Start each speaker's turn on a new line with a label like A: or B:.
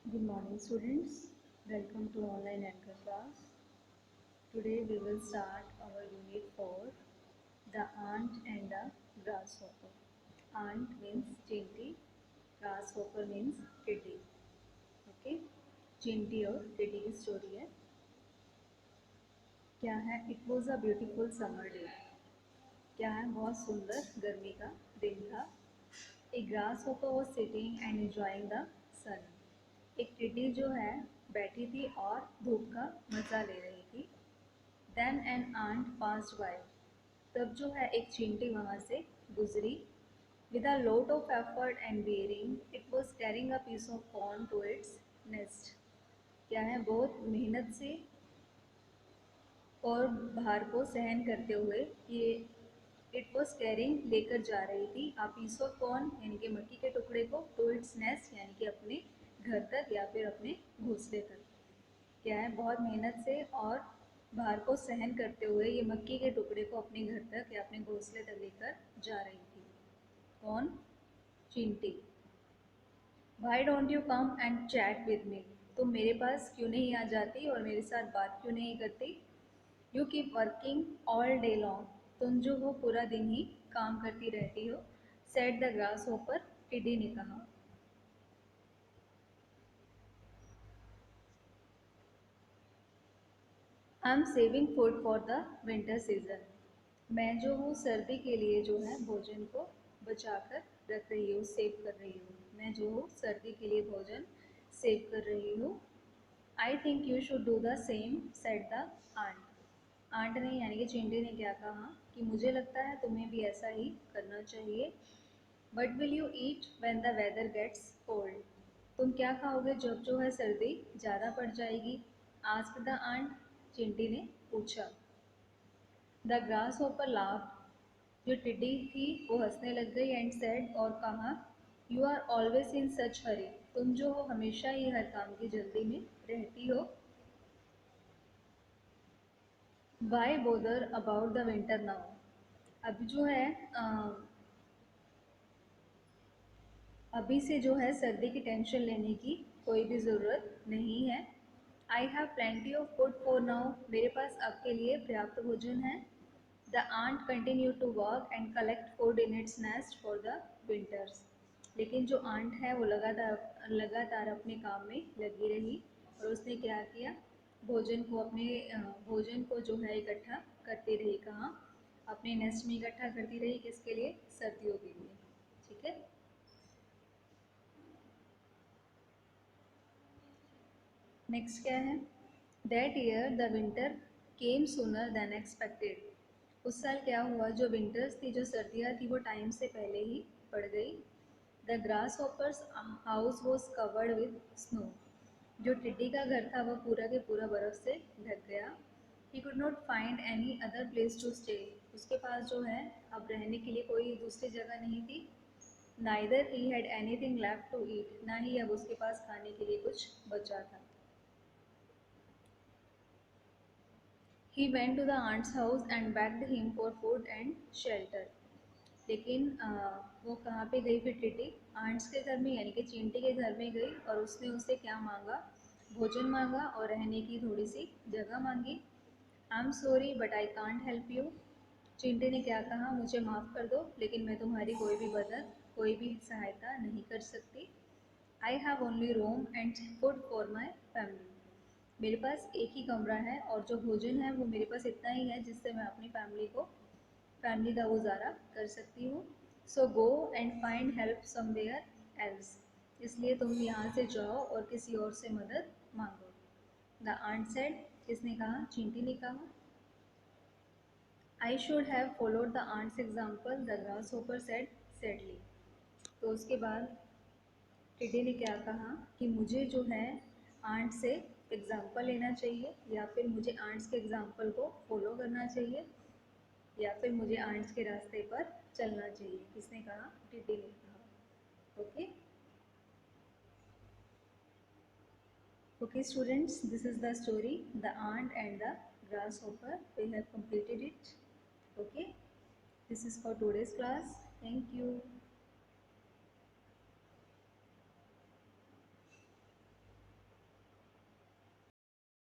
A: Good morning, students. Welcome to online anchor class. Today we will start our unit 4, the ant and the grasshopper. Ant means Chinty, grasshopper means kitty. Okay, Chinty और kitty की story है. क्या है? It was a beautiful summer day. क्या है? बहुत सुंदर गर्मी का दिन था. A grasshopper was sitting and enjoying the sun. एक टिड्डी जो है बैठी थी और धूप का मजा ले रही थी. Then an ant passed by. तब जो है एक चींटी वहाँ से गुजरी. With a lot of effort and bearing, it was carrying a piece of corn to its nest. क्या है? बहुत मेहनत से और भार को सहन करते हुए ये इट वॉज कैरिंग लेकर जा रही थी आ पीस ऑफ कॉर्न यानी कि मक्की के टुकड़े को टू इट्स नेस्ट यानी कि अपने घर तक या फिर अपने घोंसले तक. क्या है? बहुत मेहनत से और भार को सहन करते हुए ये मक्की के टुकड़े को अपने घर तक या अपने घोंसले तक लेकर जा रही थी. कौन? Chinti. Why don't you come and chat with me. तुम मेरे पास क्यों नहीं आ जाती और मेरे साथ बात क्यों नहीं करती? You keep working all day long. तुम जो हो पूरा दिन ही काम करती रहती हो. Said the grass hopper. टिड्डी ने कहा. I am saving food for the winter season. मैं जो हूँ सर्दी के लिए जो है भोजन को बचा कर रख रही हूँ, सेव कर रही हूँ. मैं जो हूँ सर्दी के लिए भोजन सेव कर रही हूँ. I think you should do the same said the ant. Ant ने यानी कि चिंटी ने क्या कहा कि मुझे लगता है तुम्हें भी ऐसा ही करना चाहिए. But will you eat when the weather gets cold. तुम क्या खाओगे जब जो है सर्दी ज़्यादा पड़ जाएगी? Asked the aunt. चिंटी ने पूछा. The grass hopper laughed. जो टिड्डी थी वो हंसने लग गई एंड सेड और कहा. यू आर ऑलवेज इन सच हरी. तुम जो हो हमेशा ही हर काम की जल्दी में रहती हो. Why bother about the winter now. अभी जो है अभी से जो है सर्दी की टेंशन लेने की कोई भी ज़रूरत नहीं है. I have plenty of food for now. मेरे पास आपके लिए पर्याप्त भोजन है. The ant continue to work and collect food in its nest for the winters. लेकिन जो आंट है वो लगातार लगातार अपने काम में लगी रही और उसने क्या किया? भोजन को अपने भोजन को जो है इकट्ठा करती रही. कहाँ? अपने नेस्ट में इकट्ठा करती रही. किसके लिए? सर्दियों के लिए. ठीक है. नेक्स्ट क्या है? That year the winter came sooner than expected. उस साल क्या हुआ? जो विंटर्स थी, जो सर्दियाँ थी, वो टाइम से पहले ही पड़ गई. The grass hoppers house was covered with snow. जो टिड्डी का घर था वह पूरा के पूरा बर्फ से ढक गया. He could not find any other place to stay. उसके पास जो है अब रहने के लिए कोई दूसरी जगह नहीं थी. Neither he had anything left to eat. ना ही अब उसके पास खाने के लिए कुछ बचा था. He went to the aunt's house and begged him for food and shelter. लेकिन वो कहाँ पे गई फिर टिड्डी? आंट्स के घर में यानी कि चींटी के घर में गई और उसने उससे क्या मांगा? भोजन मांगा और रहने की थोड़ी सी जगह मांगी. I am sorry but I can't help you. चींटी ने क्या कहा? मुझे माफ़ कर दो लेकिन मैं तुम्हारी कोई भी मदद कोई भी सहायता नहीं कर सकती. I have only room and food for my family. मेरे पास एक ही कमरा है और जो भोजन है वो मेरे पास इतना ही है जिससे मैं अपनी फैमिली का गुजारा कर सकती हूँ. So go and find help somewhere else. इसलिए तुम यहाँ से जाओ और किसी और से मदद मांगो. The ant said. किसने कहा? चींटी ने कहा. I should have followed the ant's example. The grasshopper said sadly. तो उसके बाद टिड्डी ने क्या कहा कि मुझे जो है आंट से एग्जाम्पल लेना चाहिए या फिर मुझे आंट्स के एग्जाम्पल को फॉलो करना चाहिए या फिर मुझे आंट्स के रास्ते पर चलना चाहिए. किसने कहा? टिड्डी ने कहा. Okay. Okay students, this is the story the ant and the grasshopper. We have completed it. Okay, this is for today's class. Thank you.